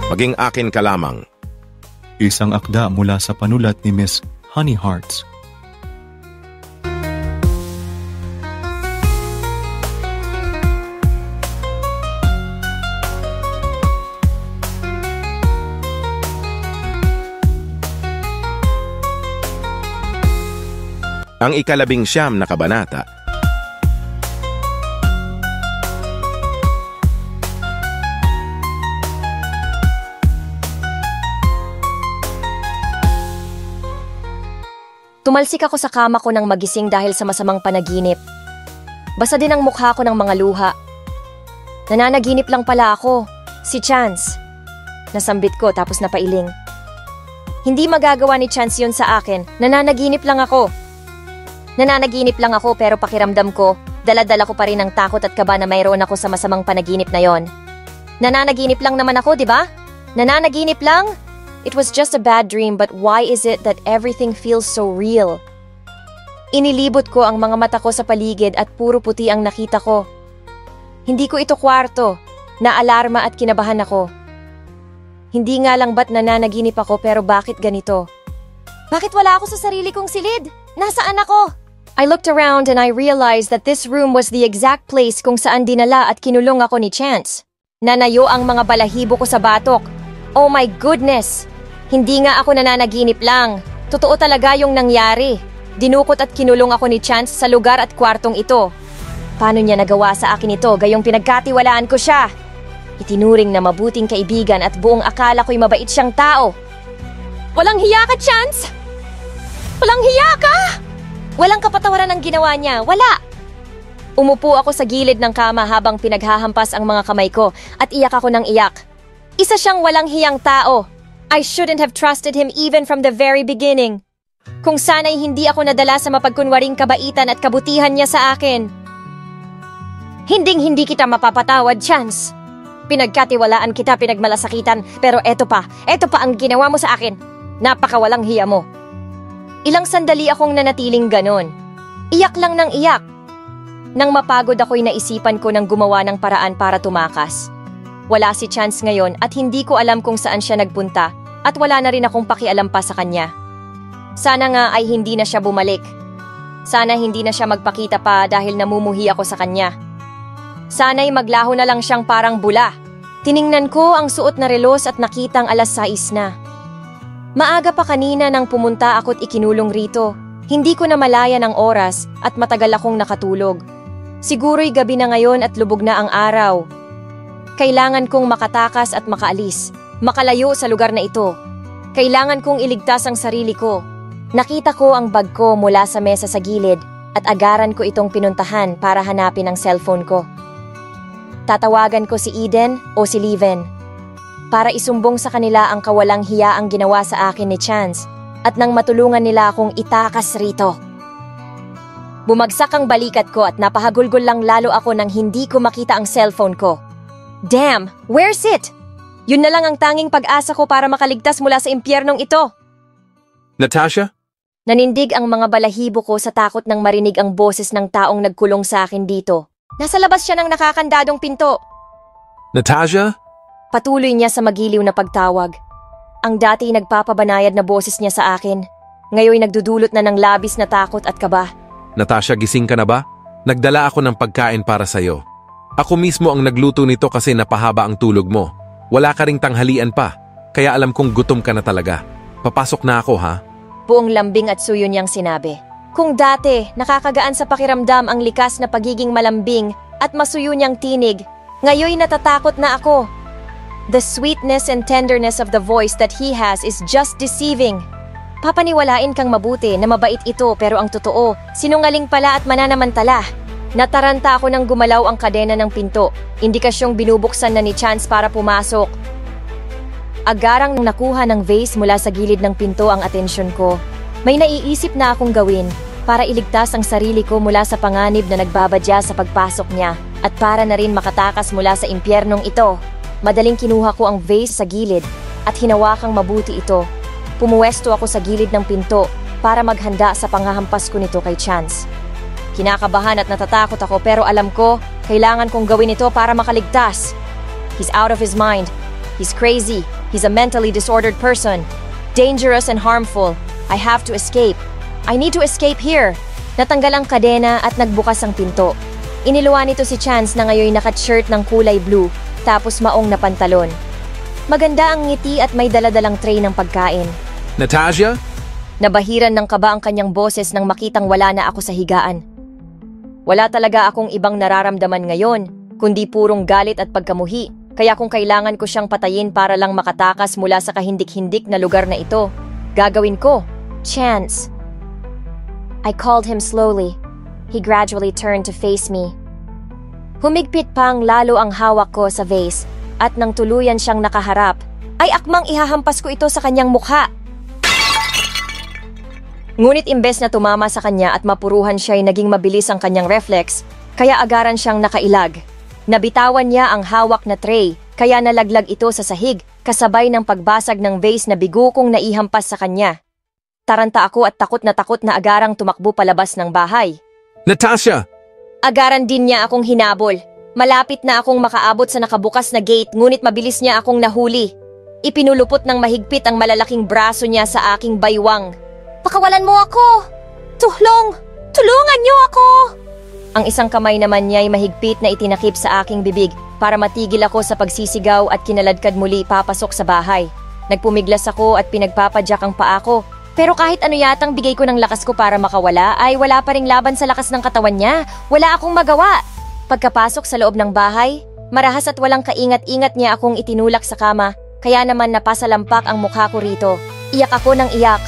Maging akin ka lamang. Isang akda mula sa panulat ni Miss Honey Hearts. Ang 19 na kabanata. Tumalsik ako sa kama ko nang magising dahil sa masamang panaginip. Basa din ang mukha ko ng mga luha. Nananaginip lang pala ako, si Chance. Nasambit ko tapos napailing. Hindi magagawa ni Chance yun sa akin, nananaginip lang ako. Nananaginip lang ako pero pakiramdam ko, dala-dala ko pa rin ang takot at kaba na mayroon ako sa masamang panaginip na yon. Nananaginip lang naman ako, di ba? Nananaginip lang? It was just a bad dream, but why is it that everything feels so real? Inilibot ko ang mga mata ko sa paligid at puro puti ang nakita ko. Hindi ko ito kwarto, naalarma at kinabahan ako. Hindi nga lang ba't nananaginip ako pero bakit ganito? Bakit wala ako sa sarili kong silid? Nasaan ako? I looked around and I realized that this room was the exact place kung saan dinala at kinulong ako ni Chance. Nanayo ang mga balahibo ko sa batok. Oh my goodness! Hindi nga ako nananaginip lang. Totoo talaga yung nangyari. Dinukot at kinulong ako ni Chance sa lugar at kwartong ito. Paano niya nagawa sa akin ito gayong pinagkatiwalaan ko siya? Itinuring na mabuting kaibigan at buong akala ko'y mabait siyang tao. Walang hiya ka, Chance! Walang hiya ka! Walang kapatawaran ang ginawa niya. Wala! Umupo ako sa gilid ng kama habang pinaghahampas ang mga kamay ko at iyak ako ng iyak. Isa siyang walang hiyang tao. I shouldn't have trusted him even from the very beginning. Kung sana'y hindi ako nadala sa mapagkunwaring kabaitan at kabutihan niya sa akin. Hinding-hindi kita mapapatawad, Chance. Pinagkatiwalaan kita, pinagmalasakitan, pero eto pa ang ginawa mo sa akin. Napakawalang hiya mo. Ilang sandali akong nanatiling ganon. Iyak lang ng iyak. Nang mapagod ako'y naisipan ko ng gumawa ng paraan para tumakas. Wala si Chance ngayon at hindi ko alam kung saan siya nagpunta at wala na rin akong pakialam pa sa kanya. Sana nga ay hindi na siya bumalik. Sana hindi na siya magpakita pa dahil namumuhi ako sa kanya. Sana'y maglaho na lang siyang parang bula. Tiningnan ko ang suot na relos at nakitang 6:00 na. Maaga pa kanina nang pumunta ako't ikinulong rito. Hindi ko na malayan ang oras at matagal akong nakatulog. Siguro'y gabi na ngayon at lubog na ang araw. Kailangan kong makatakas at makaalis, makalayo sa lugar na ito. Kailangan kong iligtas ang sarili ko. Nakita ko ang bag ko mula sa mesa sa gilid at agaran ko itong pinuntahan para hanapin ang cellphone ko. Tatawagan ko si Eden o si Leven para isumbong sa kanila ang kawalang hiya ang ginawa sa akin ni Chance at nang matulungan nila akong itakas rito. Bumagsak ang balikat ko at napahagulgol lang lalo ako nang hindi ko makita ang cellphone ko. Damn! Where's it? Yun na lang ang tanging pag-asa ko para makaligtas mula sa impyernong ito. Natasha? Nanindig ang mga balahibo ko sa takot nang marinig ang boses ng taong nagkulong sa akin dito. Nasa labas siya ng nakakandadong pinto. Natasha? Patuloy niya sa magiliw na pagtawag. Ang dati nagpapabanayad na boses niya sa akin, ngayon nagdudulot na ng labis na takot at kaba. Natasha, gising ka na ba? Nagdala ako ng pagkain para sa'yo. Ako mismo ang nagluto nito kasi napahaba ang tulog mo. Wala ka ring tanghalian pa, kaya alam kong gutom ka na talaga. Papasok na ako, ha? Buong lambing at suyo niyang sinabi. Kung dati, nakakagaan sa pakiramdam ang likas na pagiging malambing at masuyo niyang tinig, ngayon natatakot na ako. The sweetness and tenderness of the voice that he has is just deceiving. Papaniwalain kang mabuti na mabait ito pero ang totoo, sinungaling pala at mananamantala. Nataranta ako nang gumalaw ang kadena ng pinto, indikasyong binubuksan na ni Chance para pumasok. Agarang nakuha ng vase mula sa gilid ng pinto ang atensyon ko. May naiisip na akong gawin para iligtas ang sarili ko mula sa panganib na nagbabadya sa pagpasok niya at para na rin makatakas mula sa impyernong ito. Madaling kinuha ko ang vase sa gilid at hinawakang mabuti ito. Pumuwesto ako sa gilid ng pinto para maghanda sa panghahampas ko nito kay Chance. Kinakabahan at natatakot ako pero alam ko, kailangan kong gawin ito para makaligtas. He's out of his mind. He's crazy. He's a mentally disordered person. Dangerous and harmful. I have to escape. I need to escape here. Natanggal ang kadena at nagbukas ang pinto. Iniluwa nito si Chance na ngayon naka-shirt ng kulay blue, tapos maong na pantalon. Maganda ang ngiti at may daladalang tray ng pagkain. Natasha? Nabahiran ng kaba ang kanyang boses nang makitang wala na ako sa higaan. Wala talaga akong ibang nararamdaman ngayon, kundi purong galit at pagkamuhi. Kaya kung kailangan ko siyang patayin para lang makatakas mula sa kahindik-hindik na lugar na ito, gagawin ko. Chance. I called him slowly. He gradually turned to face me. Humigpit pang lalo ang hawak ko sa vase at nang tuluyan siyang nakaharap, ay akmang ihahampas ko ito sa kanyang mukha. Ngunit imbes na tumama sa kanya at mapuruhan siya ay naging mabilis ang kanyang reflex, kaya agaran siyang nakailag. Nabitawan niya ang hawak na tray, kaya nalaglag ito sa sahig, kasabay ng pagbasag ng vase na bigo kong naihampas sa kanya. Taranta ako at takot na agarang tumakbo palabas ng bahay. Natasha! Agaran din niya akong hinabol. Malapit na akong makaabot sa nakabukas na gate, ngunit mabilis niya akong nahuli. Ipinulupot ng mahigpit ang malalaking braso niya sa aking baywang. Pakawalan mo ako! Tulong! Tulungan niyo ako! Ang isang kamay naman niya ay mahigpit na itinakip sa aking bibig para matigil ako sa pagsisigaw at kinaladkad muli papasok sa bahay. Nagpumiglas ako at pinagpapadyak ang paa ko. Pero kahit ano yatang bigay ko ng lakas ko para makawala, ay wala pa ring laban sa lakas ng katawan niya. Wala akong magawa. Pagkapasok sa loob ng bahay, marahas at walang kaingat-ingat niya akong itinulak sa kama, kaya naman napasalampak ang mukha ko rito. Iyak ako ng iyak.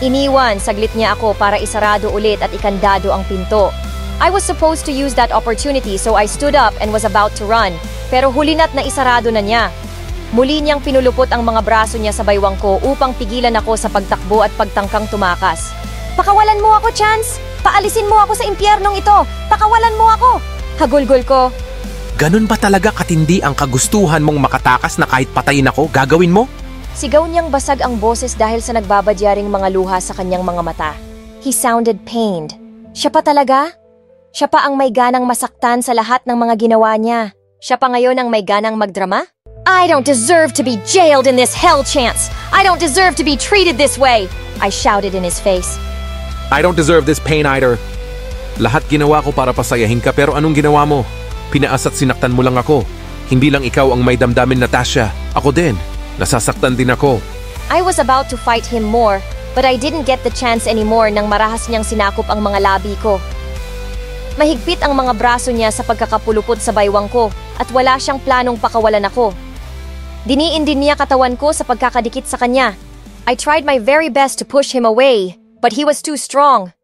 Iniwan, saglit niya ako para isarado ulit at ikandado ang pinto. I was supposed to use that opportunity so I stood up and was about to run. Pero huli na't na isarado na niya. Muli niyang pinulupot ang mga braso niya sa baywang ko upang pigilan ako sa pagtakbo at pagtangkang tumakas. Pakawalan mo ako, Chance! Paalisin mo ako sa impyernong ito! Pakawalan mo ako! Hagulgol ko. Ganun ba talaga katindi ang kagustuhan mong makatakas na kahit patayin ako, gagawin mo? Sigaw niyang basag ang boses dahil sa nagbabadyaring mga luha sa kanyang mga mata. He sounded pained. Siya pa talaga? Siya pa ang may ganang masaktan sa lahat ng mga ginawa niya. Siya pa ngayon ang may ganang magdrama? I don't deserve to be jailed in this hell, Chance! I don't deserve to be treated this way! I shouted in his face. I don't deserve this pain either. Lahat ginawa ko para pasayahin ka pero anong ginawa mo? Pinaas at sinaktan mo lang ako. Hindi lang ikaw ang may damdamin, Natasha. Ako din. Nasasaktan din ako. I was about to fight him more, but I didn't get the chance anymore nang marahas niyang sinakop ang mga labi ko. Mahigpit ang mga braso niya sa pagkakapulupot sa baywang ko at wala siyang planong pakawalan ako. Diniin din niya katawan ko sa pagkakadikit sa kanya. I tried my very best to push him away, but he was too strong.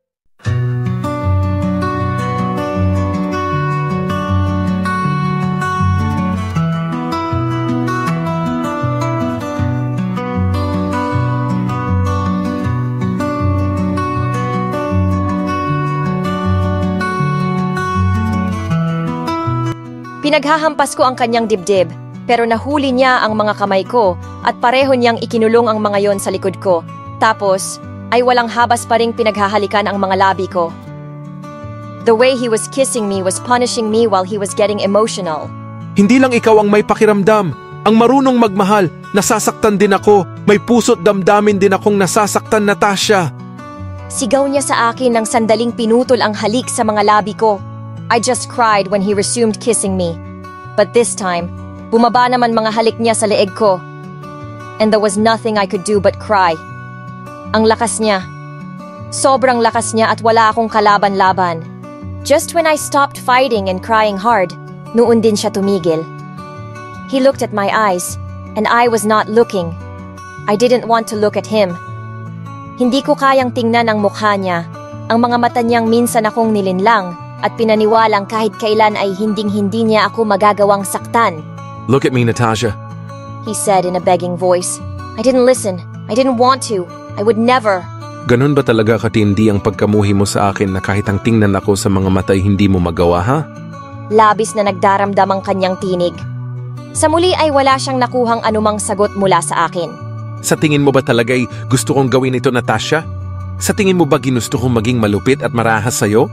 Pinaghahampas ko ang kanyang dibdib, pero nahuli niya ang mga kamay ko at pareho niyang ikinulong ang mga yon sa likod ko. Tapos, ay walang habas pa ring pinaghahalikan ang mga labi ko. The way he was kissing me was punishing me while he was getting emotional. Hindi lang ikaw ang may pakiramdam. Ang marunong magmahal, nasasaktan din ako. May puso't damdamin din akong nasasaktan, Natasha. Sigaw niya sa akin nang sandaling pinutol ang halik sa mga labi ko. I just cried when he resumed kissing me. But this time, bumaba naman mga halik niya sa leeg ko. And there was nothing I could do but cry. Ang lakas niya. Sobrang lakas niya at wala akong kalaban-laban. Just when I stopped fighting and crying hard, noon din siya tumigil. He looked at my eyes, and I was not looking. I didn't want to look at him. Hindi ko kayang tingnan ang mukha niya. Ang mga mata niyang minsan akong nilinlang at pinaniwalang kahit kailan ay hinding-hindi niya ako magagawang saktan. Look at me, Natasha. He said in a begging voice. I didn't listen. I didn't want to. I would never. Ganun ba talaga katindi ang pagkamuhi mo sa akin na kahit ang tingnan ako sa mga matay hindi mo magawa, ha? Labis na nagdaramdam ang kanyang tinig. Sa muli ay wala siyang nakuhang anumang sagot mula sa akin. Sa tingin mo ba talaga'y gusto kong gawin ito, Natasha? Sa tingin mo ba ginusto kong maging malupit at marahas sa'yo?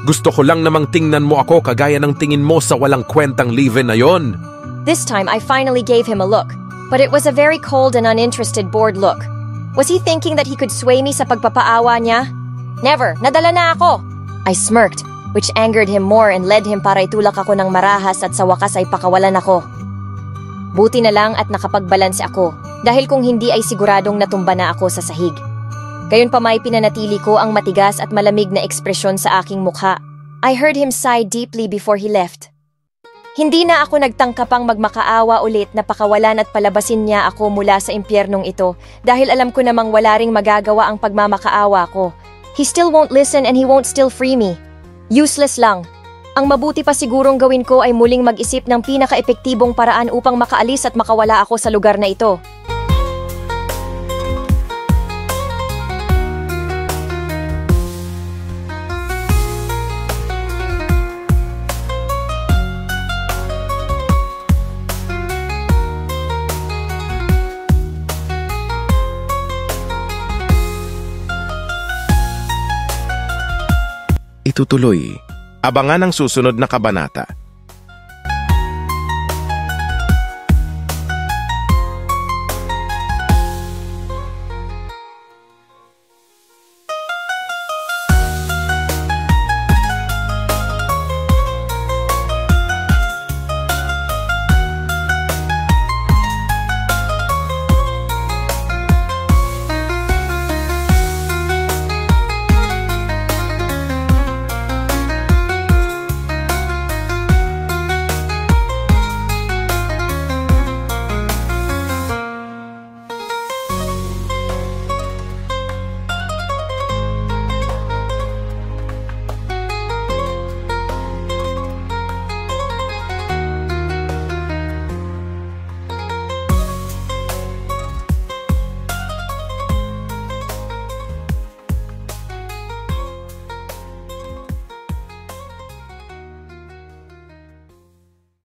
Gusto ko lang namang tingnan mo ako kagaya ng tingin mo sa walang kwentang live-in na yon. This time I finally gave him a look. But it was a very cold and uninterested bored look. Was he thinking that he could sway me sa pagpapaawa niya? Never, nadala na ako! I smirked, which angered him more and led him para itulak ako ng marahas at sa wakas ay pakawalan ako. Buti na lang at nakapagbalanse ako, dahil kung hindi ay siguradong natumba na ako sa sahig. Gayunpamay pinanatili ko ang matigas at malamig na ekspresyon sa aking mukha. I heard him sigh deeply before he left. Hindi na ako nagtangka pang magmakaawa ulit na pakawalan at palabasin niya ako mula sa impyernong ito dahil alam ko namang wala ring magagawa ang pagmamakaawa ko. He still won't listen and he won't still free me. Useless lang. Ang mabuti pa sigurong gawin ko ay muling mag-isip ng pinaka-epektibong paraan upang makaalis at makawala ako sa lugar na ito. Itutuloy. Abangan ang susunod na kabanata.